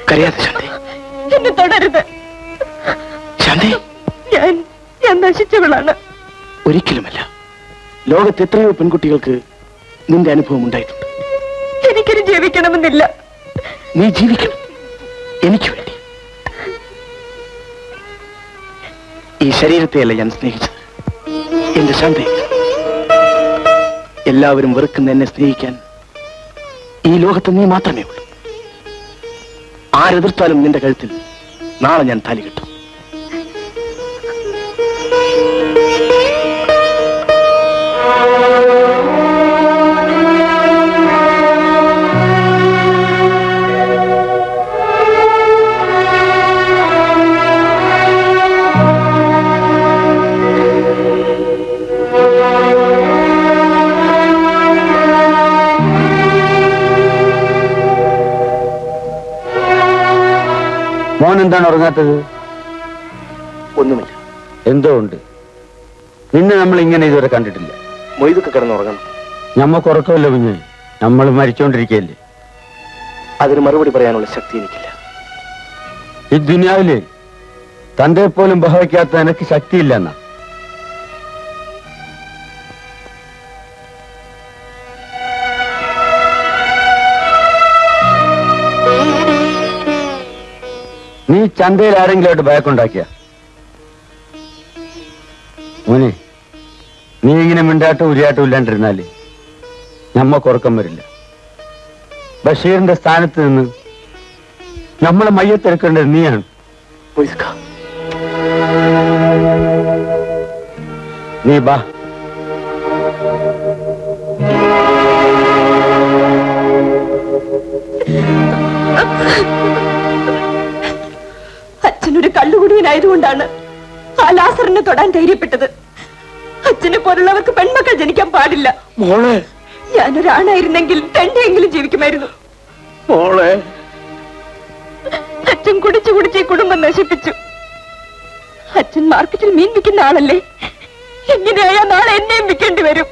കരയാതെ ശാന്തി. എന്നെ തുടരുത് ശാന്തി. ഞാൻ നശിച്ചവളാണ്. ഒരിക്കലുമല്ല. ലോകത്ത് എത്രയോ പെൺകുട്ടികൾക്ക് നിന്റെ അനുഭവം ഉണ്ടായിട്ടുണ്ട്. എനിക്കൊരു ജീവിക്കണമെന്നില്ല. നീ ജീവിക്കണം, എനിക്ക് വേണ്ടി. ഈ ശരീരത്തെയല്ല ഞാൻ സ്നേഹിച്ചത്, എന്റെ ശാന്തി. എല്ലാവരും വെറുക്കുന്ന എന്നെ സ്നേഹിക്കാൻ ഈ ലോകത്ത് നീ മാത്രമേ ഉള്ളൂ. ആരെതിർത്താലും നിന്റെ കഴുത്തിൽ നാളെ ഞാൻ താലി കെട്ടും. മോൻ എന്താണ് ഉറങ്ങാത്തത്? ഒന്നുമില്ല. എന്തോ ഉണ്ട്. നിന്നെ നമ്മൾ ഇങ്ങനെ ഇതുവരെ കണ്ടിട്ടില്ല. മൊയ്തൊക്കെ കിടന്നുറങ്ങണം. ഞമ്മക്ക് ഉറക്കമല്ലോ കുഞ്ഞ്, നമ്മൾ മരിച്ചോണ്ടിരിക്കല്ലേ. അതിന് മറുപടി പറയാനുള്ള ശക്തി എനിക്കില്ല. ഈ ദുനിയാവില് തന്റെ പോലും ബഹവയ്ക്കാത്ത എനിക്ക് ശക്തിയില്ലെന്നാ. നീ ചന്തയിൽ ആരെങ്കിലുമായിട്ട് ഭയക്കുണ്ടാക്കിയ മോനെ, നീ ഇങ്ങനെ മിണ്ടാട്ടും ഉരിയാട്ടും ഇല്ലാണ്ടിരുന്നാല് നമ്മക്ക് ഉറക്കം വരില്ല. ബഷീറിന്റെ സ്ഥാനത്ത് നിന്ന് നമ്മളെ മയ്യത്തെടുക്കേണ്ടത് നീയാണ്. നീ ബാ. അച്ഛനൊരു കള്ളുകുടിയനായതുകൊണ്ടാണ് ആ ലാസറിനെ തൊടാൻ ധൈര്യപ്പെട്ടത്. അച്ഛനെ പോലുള്ളവർക്ക് പെൺമക്കൾ ജനിക്കാൻ പാടില്ല. മോളെ, ഞാനൊരാണായിരുന്നെങ്കിൽ രണ്ടെങ്കിലും ജീവിക്കുമായിരുന്നു. മോളെ, അച്ഛൻ കുടിച്ചു കുടിച്ച് കുടുംബം നശിപ്പിച്ചു. അച്ഛൻ മാർക്കറ്റിൽ മീൻ വിൽക്കുന്ന ആളല്ലേ? എങ്ങനെയായാ നാളെ എന്നെയും വിൽക്കേണ്ടി വരും.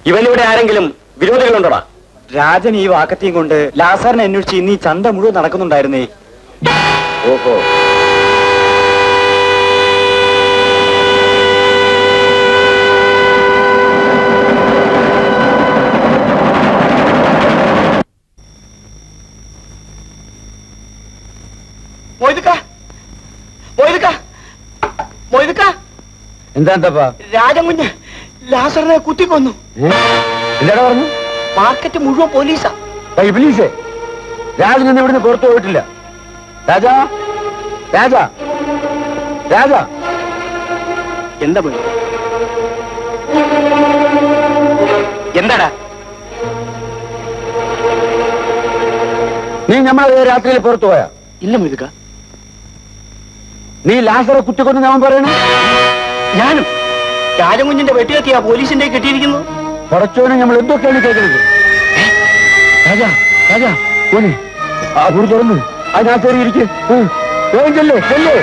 ഇവനിവിടെ ആരെങ്കിലും വിരോധികളുണ്ടോടാ? രാജൻ ഈ വാക്കത്തെയും കൊണ്ട് ലാസാറിനെ അന്വേഷിച്ച് ഇന്ന് ഈ ചന്ത മുഴുവൻ നടക്കുന്നുണ്ടായിരുന്നേ. ഓഹോ, മൊയ്തുക്ക, എന്താ എന്താപ്പാ രാജൻകുഞ്ഞ് ലാസറിനെ കുത്തിക്കൊന്നു. എന്താടാ പറഞ്ഞു? മാർക്കറ്റ് മുഴുവൻ പോലീസാ. പോലീസേ? രാജൻ ഇവിടുന്ന് പുറത്തു പോയിട്ടില്ല. രാജാ, രാജാ, രാജാ. എന്താ പോയി? എന്താടാ? നീ നമ്മളെ രാത്രിയിൽ പുറത്തു പോയാ? ഇല്ല മൊയ്തുക്ക. നീ ലാസറെ കുത്തിക്കൊന്ന് ഞാൻ പറയണേ? ഞാനും രാജൻകുഞ്ഞിന്റെ വെട്ടിയെത്തിയാ പോലീസിന്റെ കിട്ടിയിരിക്കുന്നു. പടച്ചോനെ നമ്മൾ എന്തൊക്കെയാണ് കേൾക്കുന്നത്? രാജാ, രാജാ, ഓനെ ആ കുറി തുറന്ന് അതിനകത്ത് ഇരിക്കും. ചെല്ലേ ചെല്ലേ.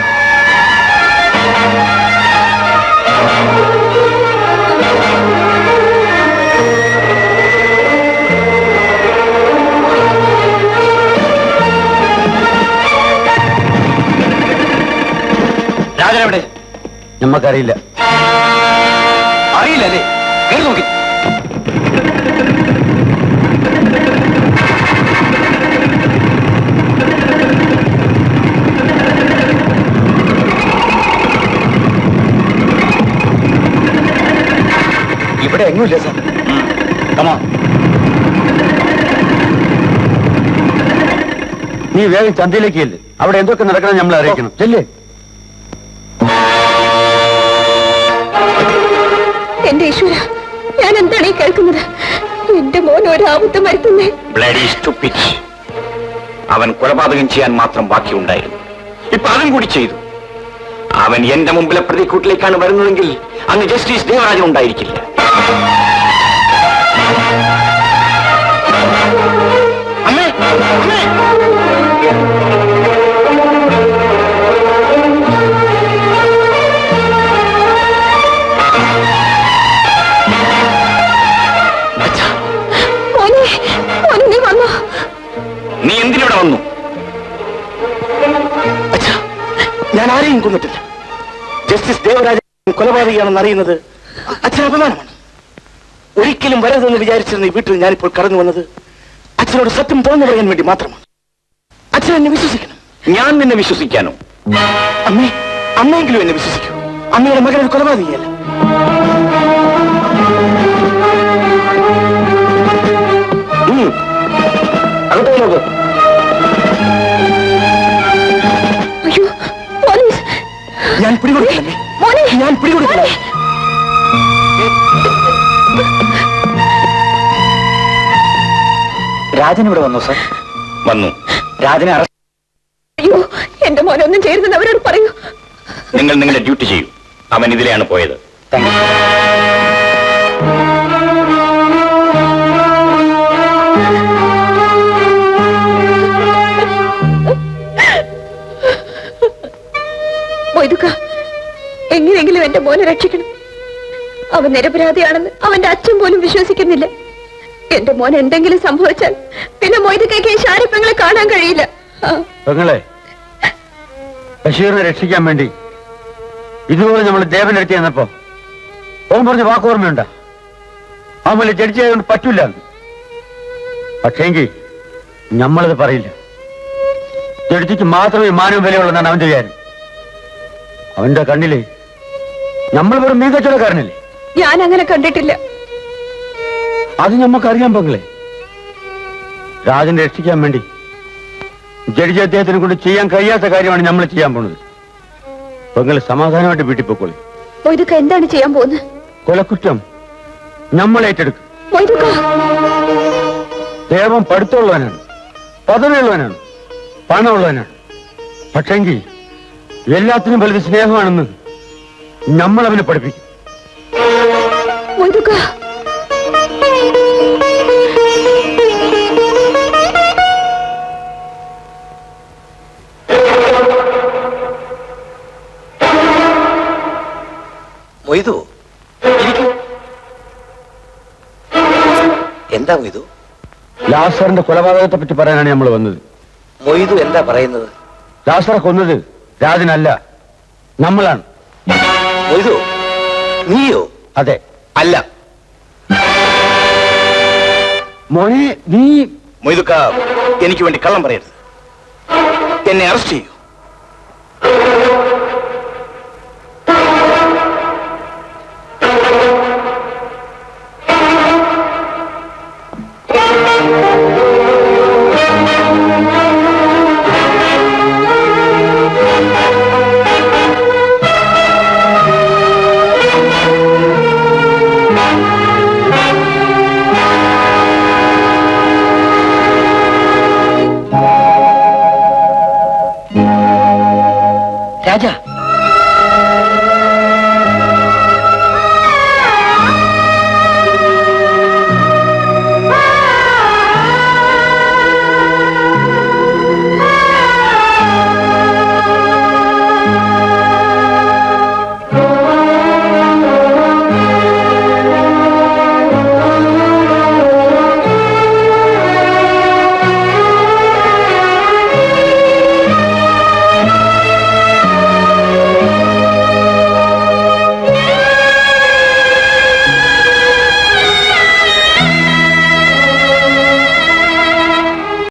രാജനെവിടെ? നമ്മക്കറിയില്ല. അറിയില്ലല്ലേ? കേറി നോക്കി. ഇവിടെ എങ്ങുമില്ല സാർ. കമാ. നീ വേഗം ചന്തയിലേക്ക് ചെല്ല്. അവിടെ എന്തൊക്കെ നടക്കണം നമ്മൾ അറിയിക്കണം. ചെല്ലേ. എന്റെ ഈശ്വര, ഞാൻ എന്താണ് ഈ കേൾക്കുന്നത്? എന്റെ മോൻ ഒരാപത്തും വരുത്തുന്നേ. Bloody stupid. അവൻ കൊലപാതകം ചെയ്യാൻ മാത്രം ബാക്കിയുണ്ടായിരുന്നു. ഇപ്പൊ അതും കൂടി ചെയ്തു. അവൻ എന്റെ മുമ്പിലെ പ്രതിക്കൂട്ടിലേക്കാണ് വരുന്നതെങ്കിൽ അന്ന് ജസ്റ്റിസ് ദേവരാജൻ ഉണ്ടായിരിക്കില്ല. അമ്മേ, അമ്മേ. നീ എന്തിനിവിടെ വന്നു? അച്ഛാ, ഞാൻ ആരെയും കൊന്നിട്ടില്ല. ജസ്റ്റിസ് ദേവരാജൻ കൊലപാതകയാണെന്ന് അറിയുന്നത് അച്ഛന് അപമാനമാണ്. ഒരിക്കലും വരരുതെന്ന് വിചാരിച്ചിരുന്ന ഈ വീട്ടിൽ ഞാനിപ്പോൾ കടന്നു വന്നത് അച്ഛനോട് സത്യം തുറന്നു പറയാൻ വേണ്ടി മാത്രമാണ്. അച്ഛൻ എന്നെ വിശ്വസിക്കണം. ഞാൻ നിന്നെ വിശ്വസിക്കാനോ? അമ്മേ, അമ്മയെങ്കിലും എന്നെ വിശ്വസിക്കൂ. അമ്മയുടെ മകൻ ഒരു കൊലപാതകയല്ല. അയ്യോ, പോലീസ്! ഞാൻ പിടികൊടുക്കില്ലമ്മേ, ഞാൻ പിടികൊടുക്കില്ല. രാജൻ ഇവിടെ വന്നു സർ. വന്നു. രാജനെ അറസ്റ്റ്. അയ്യോ, എന്റെ മോനെ ഒന്നും ചെയ്യരുതെന്ന് അവരോട് പറയൂ. നിങ്ങൾ നിങ്ങളുടെ ഡ്യൂട്ടി ചെയ്യൂ. അവൻ ഇതിലെയാണ് പോയത്. Thank you. മൊയ്തുക്ക, എങ്ങനെയെങ്കിലും എന്റെ മോനെ രക്ഷിക്കണം. അവൻ നിരപരാധിയാണെന്ന് അവന്റെ അച്ഛൻ പോലും വിശ്വസിക്കുന്നില്ല. എന്റെ മോൻ എന്തെങ്കിലും സംഭവിച്ചാൽ പിന്നെ മൊയ്തുക്കയ്ക്ക് ഈ ശാരിപ്പങ്ങളെ കാണാൻ കഴിയില്ല. പെങ്ങളെ, ബഷീറിനെ രക്ഷിക്കാൻ വേണ്ടി ഇതുപോലെ നമ്മൾ ദേവനെടുത്ത് ചെന്നപ്പോ ഓൻ പറഞ്ഞ വാക്കോർമ്മയുണ്ട? അവൻ ജഡ്ജി ആയതുകൊണ്ട് പറ്റൂല. പക്ഷേങ്കിൽ നമ്മളത് പറയില്ല. ജഡ്ജിക്ക് മാത്രമേ മാനവും വിലയുള്ളതാണ് അവന്റെ വിചാരം. അവന്റെ കണ്ണില് നമ്മൾ വെറും മീകച്ചവടക്കാരനല്ലേ? ഞാൻ അങ്ങനെ കണ്ടിട്ടില്ല. അത് നമുക്കറിയാൻ പെങ്ങളെ. രാജനെ രക്ഷിക്കാൻ വേണ്ടി ജഡ്ജി അദ്ദേഹത്തിനെ കൊണ്ട് ചെയ്യാൻ കഴിയാത്ത കാര്യമാണ് നമ്മൾ ചെയ്യാൻ പോണത്. പെങ്ങള് സമാധാനമായിട്ട് വീട്ടിൽ പോയിക്കോളി. മൊയ്തുക്ക എന്താണ് ചെയ്യാൻ പോകുന്നത്? കൊലക്കുറ്റം നമ്മൾ ഏറ്റെടുക്കും. മൊയ്തുക്ക, ദേവം പഠിത്തമുള്ളവനാണ്, പദവിയുള്ളവനാണ്, പണമുള്ളവനാണ്. പക്ഷെങ്കിൽ എല്ലാത്തിനും വലുത് സ്നേഹമാണെന്ന് നമ്മൾ അവനെ പഠിപ്പിക്കും. മൊയ്തുക്ക, മൊയ്തു, എന്താ മൊയ്തു? ലാസറിന്റെ കൊലപാതകത്തെ പറ്റി പറയാനാണ് നമ്മൾ വന്നത്. മൊയ്തു എന്താ പറയുന്നത്? ലാസറെ കൊന്നത് രാജനല്ല, നമ്മളാണ്. മൊയ്തു, നീയോ? അതെ. അല്ല. മോനെ, നീ മൊയ്തുക്ക, എനിക്ക് വേണ്ടി കള്ളം പറയരുത്. എന്നെ അറസ്റ്റ് ചെയ്യൂ.